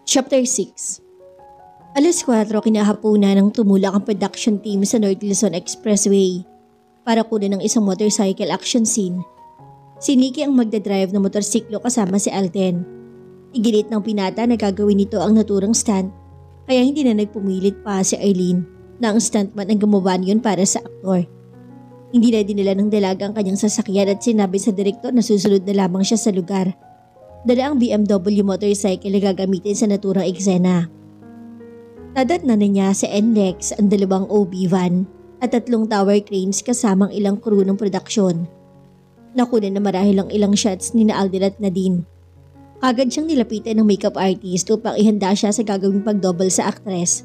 Chapter 6. Alas 4 kinahapunan nang tumulak ang production team sa North Luzon Expressway para kunin ng isang motorcycle action scene. Si Nikki ang magdadrive ng motorsiklo kasama si Alden. Iginit ng pinata na gagawin nito ang naturang stunt, kaya hindi na nagpumilit pa si Eileen na ang stuntman ang gumawa niyon para sa aktor. Hindi na dinala ng dalaga ang kanyang sasakyan at sinabi sa direktor na susunod na lamang siya sa lugar. Dala ang BMW motorcycle na gagamitin sa naturang eksena. Nadatnan na niya sa NLEX ang 2 OB van at 3 tower cranes kasamang ilang crew ng produksyon. Nakunan na marahil ang ilang shots ni Alden at Nadine. Kagad siyang nilapitan ng makeup artist upang ihanda siya sa gagawing pagdouble sa aktres.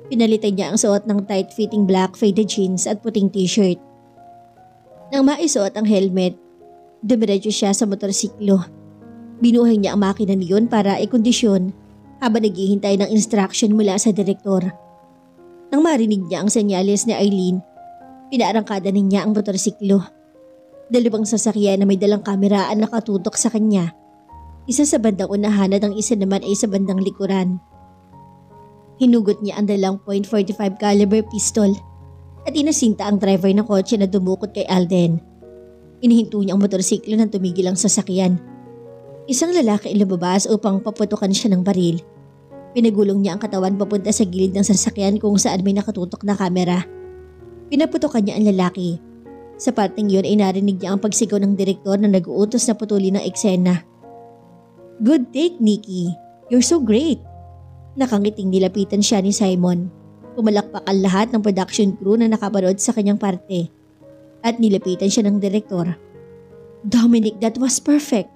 Pinalitan niya ang suot ng tight-fitting black faded jeans at puting t-shirt. Nang maisuot ang helmet, dumiretso siya sa motorsiklo. Binuhay niya ang makina niyon para ikondisyon habang naghihintay ng instruction mula sa direktor. Nang marinig niya ang senyales ni Eileen, pinaarangkada niya ang motorsiklo. 2 sasakyan na may dalang kamera ang nakatutok sa kanya. Isa sa bandang unahan at ang isa naman ay sa bandang likuran. Hinugot niya ang dalang .45 caliber pistol at inasinta ang driver ng kotse na dumukot kay Alden. Inihinto niya ang motorsiklo nang tumigil ang sasakyan. Isang lalaki ang lumabas upang paputukan siya ng baril. Pinagulong niya ang katawan papunta sa gilid ng sasakyan kung saan may nakatutok na kamera. Pinaputukan niya ang lalaki. Sa parteng yun ay narinig niya ang pagsigaw ng direktor na nag-uutos na putulin ng eksena. "Good take, Nikki. You're so great." Nakangiting nilapitan siya ni Simon. Pumalakpak ang lahat ng production crew na nakapanood sa kanyang parte. At nilapitan siya ng direktor. "Dominic, that was perfect."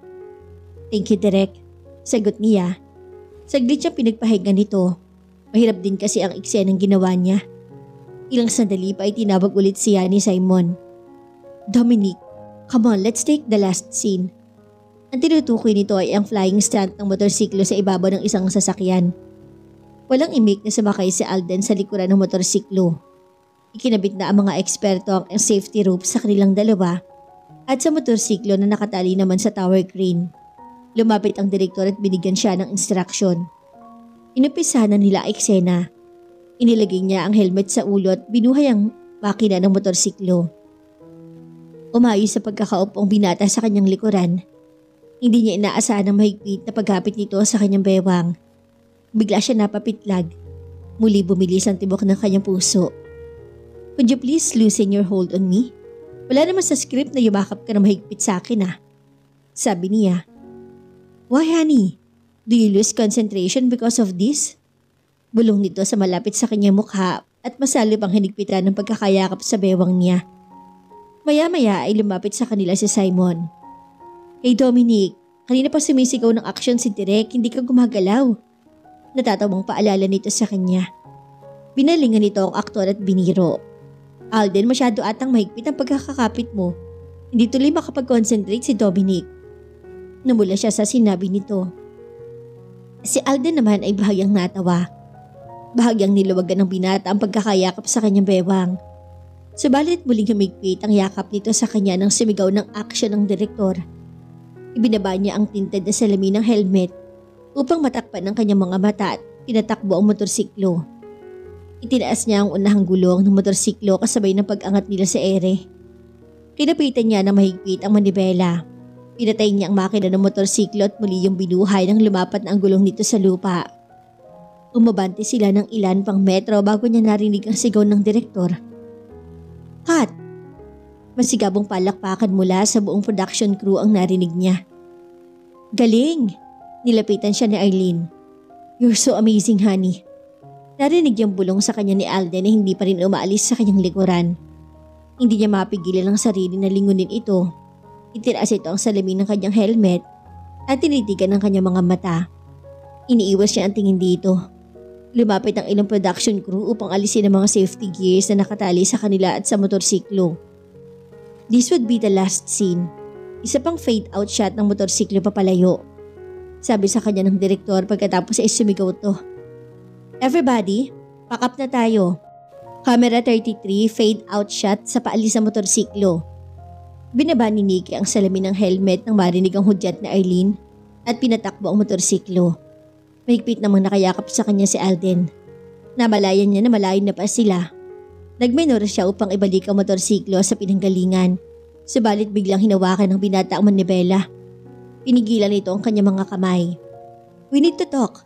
"Thank you, Direk," sagot niya. Saglit siya pinagpahinga nito. Mahirap din kasi ang eksenang ginawa niya. Ilang sandali pa ay tinawag ulit siya ni Simon. "Dominic, come on, let's take the last scene." Ang tinutukoy nito ay ang flying stunt ng motorsiklo sa ibabaw ng isang sasakyan. Walang imik na sumakay si Alden sa likuran ng motorsiklo. Ikinabit na ang mga eksperto ang safety rope sa kanilang dalawa at sa motorsiklo na nakatali naman sa tower crane. Lumapit ang direktor at binigyan siya ng instruction. Inumpisahan na nila ang eksena. Inilagay niya ang helmet sa ulo at binuhay ang makina ng motorsiklo. Umayos sa pagkakaupong binata sa kanyang likuran. Hindi niya inaasahan ang mahigpit na paghapit nito sa kanyang bewang. Bigla siya napapitlag. Muli bumilis ang tibok ng kanyang puso. "Could you please loosen your hold on me? Wala naman sa script na yumakap ka na mahigpit sa akin sabi niya. "Why, honey? Do you lose concentration because of this?" Bulong nito sa malapit sa kanyang mukha at masalip ang hinigpitan ng pagkakayakap sa bewang niya. Maya-maya ay lumapit sa kanila si Simon. "Hey Dominic, kanina pa sumisigaw ng action si Direk, hindi ka gumagalaw." Natatawang paalala nito sa kanya. Binalingan nito ang aktor at biniro. "Alden, masyado atang mahigpit ang pagkakakapit mo. Hindi tuloy makapag-concentrate si Dominic." Namula siya sa sinabi nito. Si Alden naman ay bahagyang natawa. Bahagyang niluwagan ng binata ang pagkakayakap sa kanyang bewang. Subalit muling humigpit ang yakap nito sa kanya nang sumigaw ng action ng direktor. Ibinaba niya ang tinted na salamin ng helmet upang matakpan ng kanyang mga mata at pinatakbo ang motorsiklo. Itinaas niya ang unahang gulong ng motorsiklo kasabay ng pag-angat nila sa ere. Kinapitan niya na mahigpit ang manibela. Pinatay niya ang makina ng motorsiklo at muli yung binuhay nang lumapat na ang gulong nito sa lupa. Umabante sila ng ilan pang metro bago niya narinig ang sigaw ng direktor. "Cut!" Masigabong palakpakan mula sa buong production crew ang narinig niya. "Galing!" Nilapitan siya ni Eileen. "You're so amazing, honey." Narinig yung bulong sa kanya ni Alden na hindi pa rin umaalis sa kanyang likuran. Hindi niya mapigilan ang sarili na lingunin ito. Itinaas ito ang salamin ng kanyang helmet at tinitigan ng kanyang mga mata. Iniiwas niya ang tingin dito. Lumapit ang ilang production crew upang alisin ang mga safety gears na nakatali sa kanila at sa motorsiklo. This would be the last scene. Isa pang fade out shot ng motorsiklo papalayo. Sabi sa kanya ng direktor pagkatapos ay sumigaw to. "Everybody, pack up na tayo." Camera 33 fade out shot sa paalis ng motorsiklo. Binaba ni Nikki ang salamin ng helmet nang marinig ang hudyat ni Arlene at pinatakbo ang motorsiklo. Mahigpit namang nakayakap sa kanya si Alden. Namalayan niya na malayo na pa sila. Nagmenor siya upang ibalik ang motorsiklo sa pinanggalingan. Subalit biglang hinawakan ng binata ang manibela. Pinigilan nito ang kanyang mga kamay. "We need to talk,"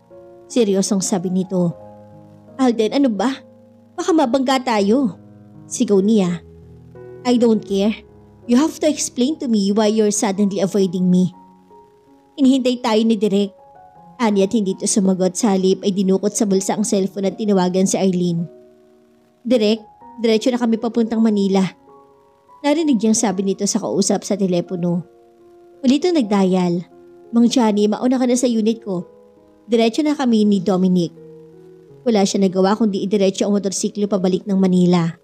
seryosong sabi nito. "Alden, ano ba? Baka mabangga tayo," sigaw niya. "I don't care. You have to explain to me why you're suddenly avoiding me." Hinihintay tayo ni Direk. Ani at hindi ito sumagot, sa halip ay dinukot sa bulsa ang cellphone at tinawagan si Arlene. "Direk, diretso na kami papuntang Manila." Narinig niyang sabi nito sa kausap sa telepono. Muli itong nagdial. "Mang Johnny, mauna ka na sa unit ko. Diretso na kami ni Dominic." Wala siya nagawa kundi idiretso ang motorsiklo pabalik ng Manila.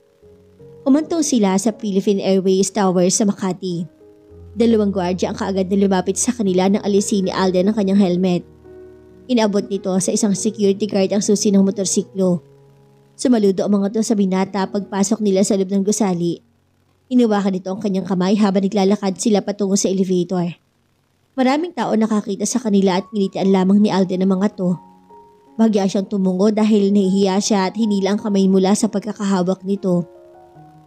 Umantong sila sa Philippine Airways Tower sa Makati. Dalawang gwardiya ang kaagad na lumapit sa kanila nang alisin ni Alden ang kanyang helmet. Inabot nito sa isang security guard ang susi ng motorsiklo. Sumaludo ang mga to sa binata pagpasok nila sa loob ng gusali. Iniwakan nito ang kanyang kamay habang naglalakad sila patungo sa elevator. Maraming tao nakakita sa kanila at nginitian lamang ni Alden ang mga to. Bahagya siyang tumungo dahil nahihiya siya at hinila ang kamay mula sa pagkakahawak nito.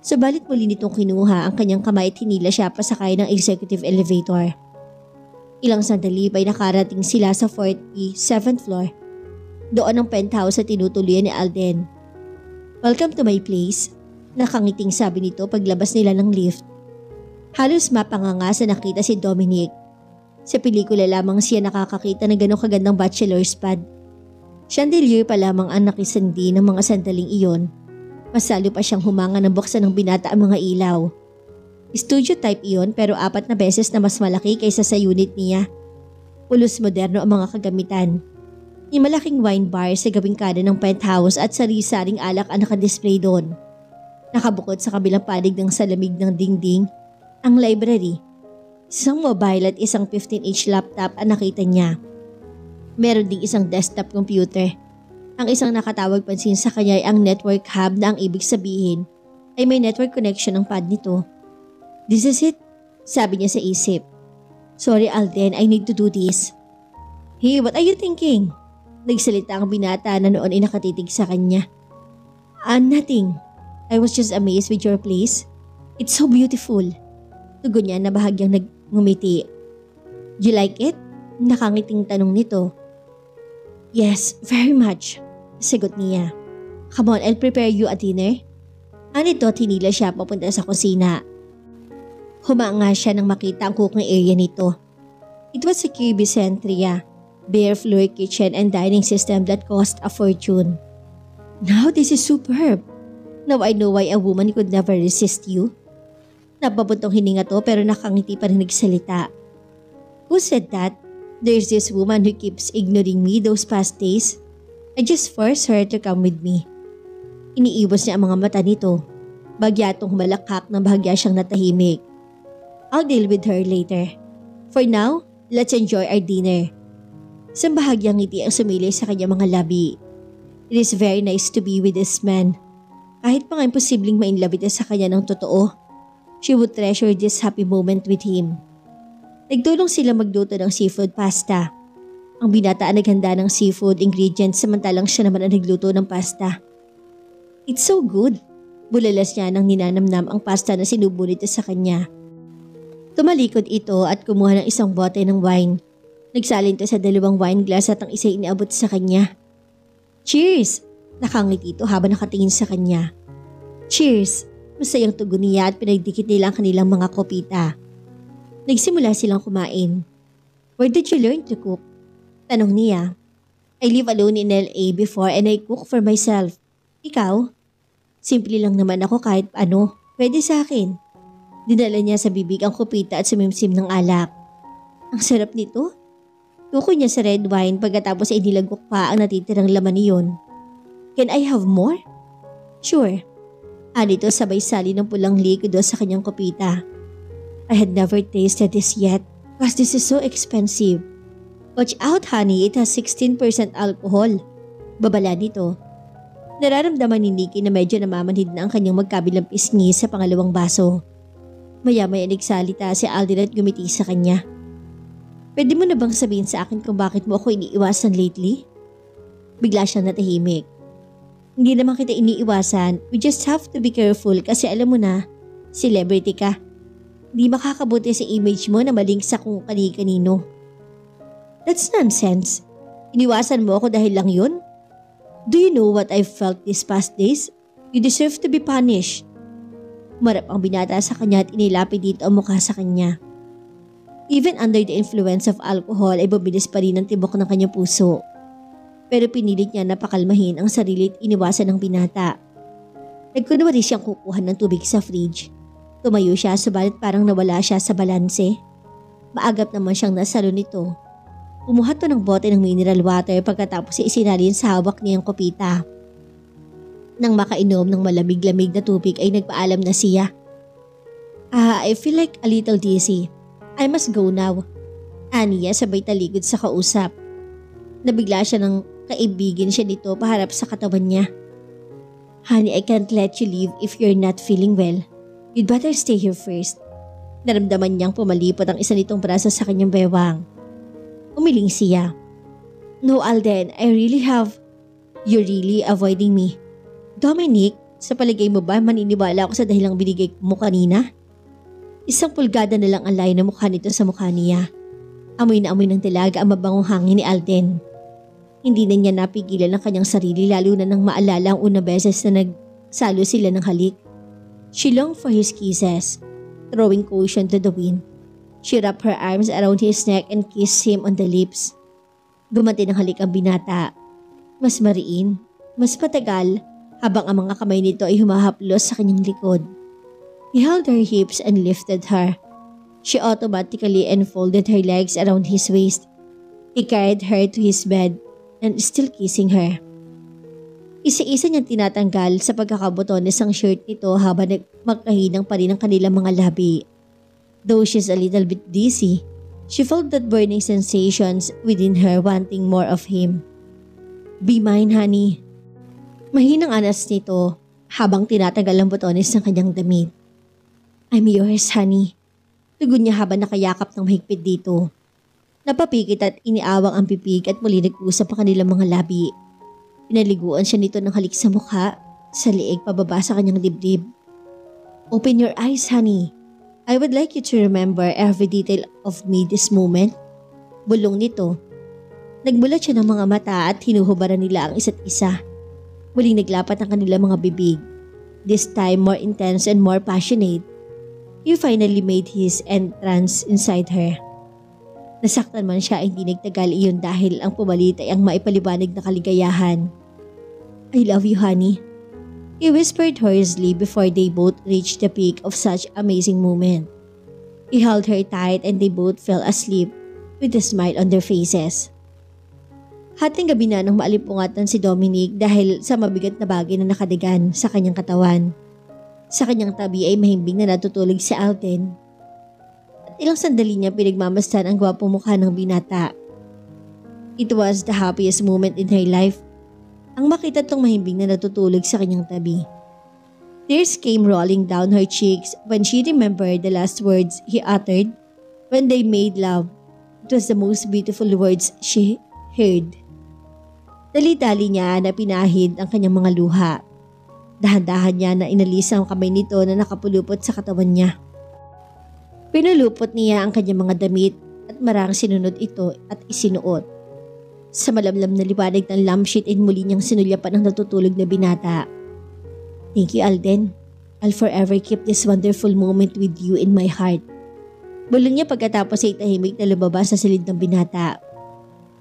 Subalit muli nitong kinuha ang kanyang kamay at hinila siya pasakay ng executive elevator. Ilang sandali pa'y nakarating sila sa 47th floor. Doon ang penthouse sa tinutuluyan ni Alden. "Welcome to my place," nakangiting sabi nito paglabas nila ng lift. Halos mapanganga sa nakita si Dominic. Sa pelikula lamang siya nakakakita ng ganong kagandang bachelor's pad. Chandelier pa lamang ang nakisandi ng mga sandaling iyon. Masalo pa siyang humanga ng buksan ng binata ang mga ilaw. Studio type iyon pero 4 na beses na mas malaki kaysa sa unit niya. Pulos moderno ang mga kagamitan. May malaking wine bar sa gawing kanan ng penthouse at sari-saring alak ang nakadisplay doon. Nakabukod sa kabilang panig ng salamig ng dingding, ang library. Isang mobile at isang 15-inch laptop ang nakita niya. Meron ding isang desktop computer. Ang isang nakatawag pansin sa kanya ay ang network hub na ang ibig sabihin ay may network connection ang pad nito. "This is it," sabi niya sa isip. "Sorry Alden, I need to do this." "Hey, what are you thinking?" Nagsalita ang binata na noon ay nakatitig sa kanya. Nothing. I was just amazed with your place. It's so beautiful." Tugon niya na bahagyang nagngumiti. "Do you like it?" Nakangiting tanong nito. "Yes, very much," sagot niya. "Come on, I'll prepare you a dinner." Anito tinila siya papunta sa kusina. Humanga siya nang makita ang cooking area nito. It was a Kirby Centria, bare floor kitchen and dining system that cost a fortune. "Now this is superb. Now I know why a woman could never resist you." Napabuntong hininga to pero nakangiti pa rin nagsalita. "Who said that? There's this woman who keeps ignoring me those past days. I just forced her to come with me." Iniiwas niya ang mga mata nito. Bagyatong humalakhak ng bahagya siyang natahimik. "I'll deal with her later. For now, let's enjoy our dinner." Isang bahagyang ngiti ang sumilay sa kanyang mga labi. It is very nice to be with this man. Kahit pa nga imposibleng mainlove ito sa kanya ng totoo, she would treasure this happy moment with him. Nagtulong sila magluto ng seafood pasta. Ang binata ang naghanda ng seafood ingredients samantalang siya naman ang nagluto ng pasta. "It's so good." Bulalas niya nang ninanamnam ang pasta na sinubo nito sa kanya. Tumalikod ito at kumuha ng isang bote ng wine. Nagsalin ito sa 2 wine glass at ang isa iniabot sa kanya. "Cheers!" Nakangiti ito habang nakatingin sa kanya. "Cheers!" Masayang tugon niya at pinagdikit nila ang kanilang mga kopita. Nagsimula silang kumain. "Where did you learn to cook?" Tanong niya. "I live alone in LA before and I cook for myself. Ikaw?" "Simple lang naman ako kahit ano. Pwede sa akin." Dinala niya sa bibig ang kopita at sumimsim ng alak. "Ang sarap nito." Tukoy niya sa red wine pagkatapos ay nilagok pa ang natitirang laman niyon. "Can I have more?" "Sure." Anito sabay sali ng pulang likido sa kanyang kopita. "I had never tasted this yet because this is so expensive." "Watch out honey, it has 16% alcohol." Babala nito. Nararamdaman ni Nikki na medyo namamanhid na ang kanyang magkabilang pisngi sa pangalawang baso. Maya-maya nagsalita si Alden at gumiti sa kanya. Pwede mo na bang sabihin sa akin kung bakit mo ako iniiwasan lately? Bigla siyang natahimik. Hindi naman kita iniiwasan, we just have to be careful kasi alam mo na, celebrity ka. Di makakabuti sa image mo na malink sa kung kani-kanino. That's nonsense. Iniwasan mo ako dahil lang yun? Do you know what I've felt these past days? You deserve to be punished. Marap ang binata sa kanya at inilapid dito ang mukha sa kanya. Even under the influence of alcohol ay bumilis pa rin ang tibok ng kanyang puso. Pero pinilit niya na pakalmahin ang sarili at iniwasan ng binata. Nagkunwari siyang kukuha ng tubig sa fridge. Tumayo siya subalit parang nawala siya sa balanse. Maagap naman siyang nasalo nito. Kumuha to ng bote ng mineral water pagkatapos isinalin sa hawak niyang kopita. Nang makainom ng malamig-lamig na tubig ay nagpaalam na siya. I feel like a little dizzy. I must go now. Aniya sabay taligod sa kausap. Nabigla siya ng kaibigin siya nito paharap sa katawan niya. Honey, I can't let you leave if you're not feeling well. You'd better stay here first. Naramdaman niyang pumalipot ang isa nitong braso sa kanyang bewang. Umiling siya. No, Alden, I really have. You're really avoiding me. Dominic, sa palagay mo ba maniniwala ako sa dahilang binigay mo kanina? 1 pulgada na lang ang layo ng mukha nito sa mukha niya. Amoy na amoy ng dalaga ang mabangong hangin ni Alden. Hindi na niya napigilan ang kanyang sarili lalo na nang maalala ang unang beses na nagsalo sila ng halik. She longed for his kisses, throwing caution to the wind. She wrapped her arms around his neck and kissed him on the lips. Gumanti ng halik ang binata. Mas mariin, mas matagal, habang ang mga kamay nito ay humahaplos sa kanyang likod. He held her hips and lifted her. She automatically enfolded her legs around his waist. He carried her to his bed and still kissing her. Isa-isa niyang tinatanggal sa pagkakabotones ang shirt nito habang magkahinang pa rin ang kanilang mga labi. Though she's a little bit dizzy, she felt that burning sensations within her wanting more of him. Be mine, honey. Mahinang anas nito habang tinatanggal ang botones ng kanyang damit. I'm yours, honey. Tugon niya habang nakayakap ng mahigpit dito. Napapikit at iniawang ang pipig at muli nag-usap ang kanilang mga labi. Pinaliguan siya nito ng halik sa mukha, sa liig pababa sa kanyang dibdib. Open your eyes, honey. I would like you to remember every detail of me this moment. Bulong nito. Nagmulat siya ng mga mata at hinuhubaran nila ang isa't isa. Muling naglapat ang kanilang mga bibig. This time more intense and more passionate. He finally made his entrance inside her. Nasaktan man siya ay hindi nagtagal iyon dahil ang pumalit ay ang maipaliwanag na kaligayahan. I love you, honey. He whispered hoarsely before they both reached the peak of such amazing moment. He held her tight and they both fell asleep with a smile on their faces. Hating gabi na nang maalipungatan si Dominic dahil sa mabigat na bagay na nakadigan sa kanyang katawan. Sa kanyang tabi ay mahimbing na natutulog si Alden. At ilang sandali niya pinagmamasdan ang gwapong mukha ng binata. It was the happiest moment in her life. Ang makita tong mahimbing na natutulog sa kanyang tabi. Tears came rolling down her cheeks when she remembered the last words he uttered when they made love. It was the most beautiful words she heard. Dali-dali niya na pinahid ang kanyang mga luha. Dahan-dahan niya na inalis ang kamay nito na nakapulupot sa katawan niya. Pinulupot niya ang kanyang mga damit at marang sinunod ito at isinuot. Sa malamlam na liwanag ng lampshade ay muli niyang sinulyapan ang natutulog na binata. Thank you, Alden. I'll forever keep this wonderful moment with you in my heart. Bulong niya pagkatapos ay tahimik na lumabas sa silid ng binata.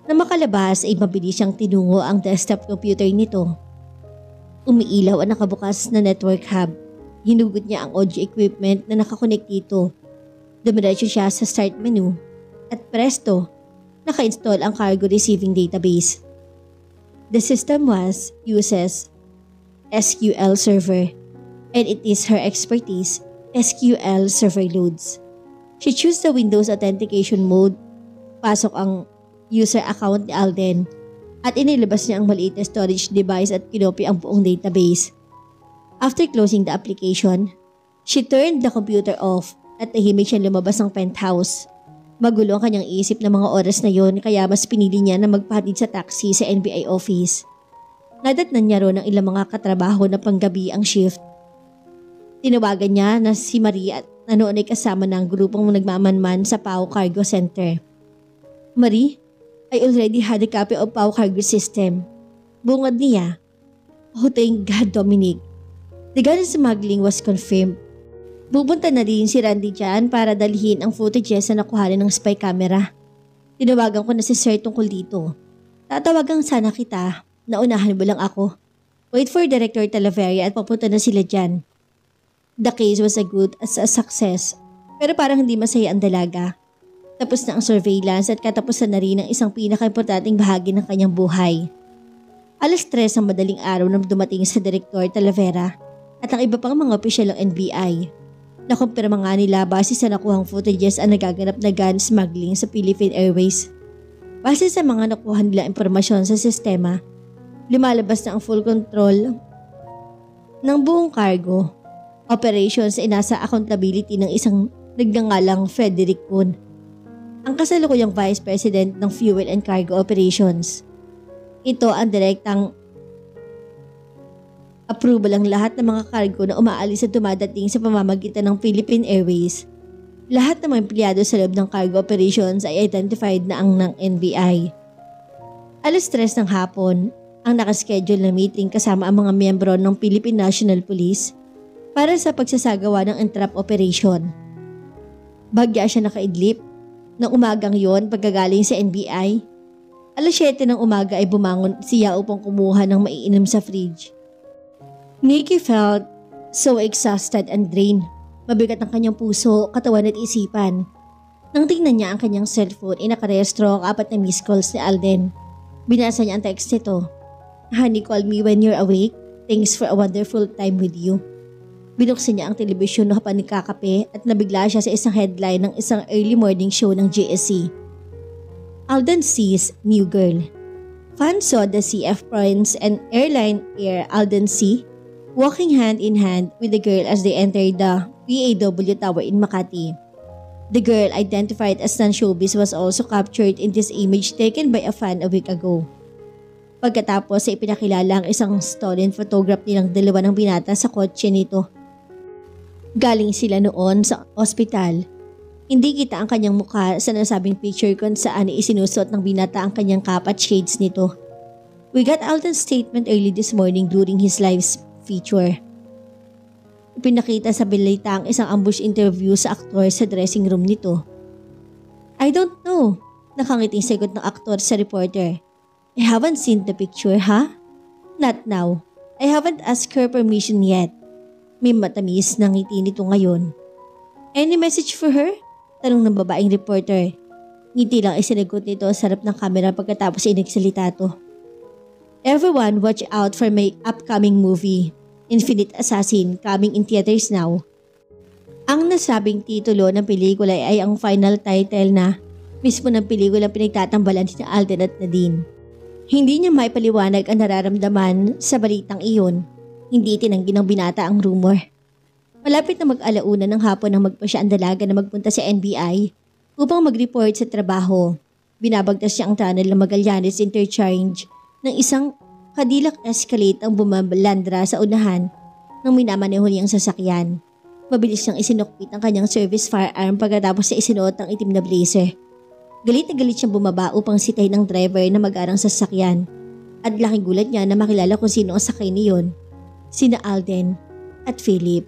Na makalabas ay mabilis siyang tinungo ang desktop computer nito. Umiilaw ang nakabukas na network hub. Hinugot niya ang audio equipment na nakakonect dito. Dumiretso siya sa start menu at presto, naka-install ang cargo receiving database. The system uses SQL Server and it is her expertise, SQL Server loads. She chose the Windows Authentication mode. Pasok ang user account ni Alden. at inilabas niya ang maliit na storage device at kinopy ang buong database. After closing the application, she turned the computer off at tahimik siyang lumabas ng penthouse. Magulo ang kanyang isip ng mga oras na yon kaya mas pinili niya na magpahatid sa taxi sa NBI office. Nadatnan niya ron ng ilang mga katrabaho na panggabi ang shift. Tinawagan niya na si Marie at noon ay kasama ng grupong nagmamanman sa PAO Cargo Center. Marie, I already had a copy of PAO Cargo System. Bungad niya. Oh, thank God, Dominic. The gun smuggling was confirmed. Pupunta na rin si Randy dyan para dalhin ang footages na nakuhanan ng spy camera. Tinawagan ko na si Sir tungkol dito. Tatawagan sana kita, naunahan mo lang ako. Wait for Director Talavera at papunta na sila dyan. The case was a success, pero parang hindi masaya ang dalaga. Tapos na ang surveillance at katapusan na rin ang isang pinaka-importanting bahagi ng kanyang buhay. 3:00 ang madaling araw nang dumating sa Director Talavera at ang iba pang mga opisyal ng NBI. Nakumpirma nga nila base sa nakuhang footages ang nagaganap na gun smuggling sa Philippine Airways. Base sa mga nakuha nila impormasyon sa sistema, lumalabas na ang full control ng buong cargo operations ay nasa accountability ng isang nagngangalang Frederick Poon, ang kasalukuyang Vice President ng Fuel and Cargo Operations. Ito ang direktang approval ang lahat ng mga cargo na umaalis at dumadating sa pamamagitan ng Philippine Airways. Lahat ng mga empleyado sa loob ng cargo operations ay identified na ang ng NBI. 3:00 ng hapon, ang nakaschedule na meeting kasama ang mga miyembro ng Philippine National Police para sa pagsasagawa ng entrap operation. Bagya siya nakaidlip. Nang umagang yon pagkagaling sa NBI, 7:00 ng umaga ay bumangon siya upang kumuha ng maiinom sa fridge. Nikki felt so exhausted and drained. Mabigat ang kanyang puso, katawan at isipan. Nang tingnan niya ang kanyang cellphone, nakarehistro ang 4 na missed calls ni Alden. Binasa niya ang text nito. Honey, call me when you're awake. Thanks for a wonderful time with you. Binuksan niya ang telebisyon na nagkakape at nabigla siya sa isang headline ng isang early morning show ng GSC. Alden sees new girl. Fans saw the CF Prince and airline heir Alden C. walking hand in hand with the girl as they entered the PAW Tower in Makati. The girl, identified as non-showbiz, was also captured in this image taken by a fan a week ago. Pagkatapos ay ipinakilala ang isang stolen photograph nilang dalawa ng binata sa kotse nito. Galing sila noon sa ospital. Hindi kita ang kanyang mukha sa nasabing picture kung saan isinusot ng binata ang kanyang cap at shades nito. We got Alden's statement early this morning during his live feature. Ipinakita sa balita ang isang ambush interview sa aktor sa dressing room nito. I don't know, nakangiting sagot ng aktor sa reporter. I haven't seen the picture, ha? Not now. I haven't asked her permission yet. May matamis na ngiti nito ngayon. Any message for her? Tanong ng babaeng reporter. Ngiti lang isinagot nito sa harap ng kamera pagkatapos inagsalita to. Everyone watch out for my upcoming movie, Infinite Assassin, coming in theaters now. Ang nasabing titulo ng pelikula ay ang final title na mismo ng pelikula pinagtatambalan ni Alden at Nadine. Hindi niya maipaliwanag ang nararamdaman sa balitang iyon. Hindi tinanggi ng binata ang rumor. Malapit na mag-alauna ng hapon nang magpasya ang dalaga na magpunta sa NBI upang mag-report sa trabaho. Binabagtas siya ang tunnel ng Magallanes Interchange ng isang Cadillac Escalade ang bumalandra sa unahan ng minamaneho niyang sasakyan. Mabilis niyang isinukpit ang kanyang service firearm pagkatapos siya isinuot ang itim na blazer. Galit na galit siyang bumaba upang sitahin ng driver na mag-arang sasakyan. At laking gulat niya na makilala kung sino ang sakay niyon. Sina Alden at Philip.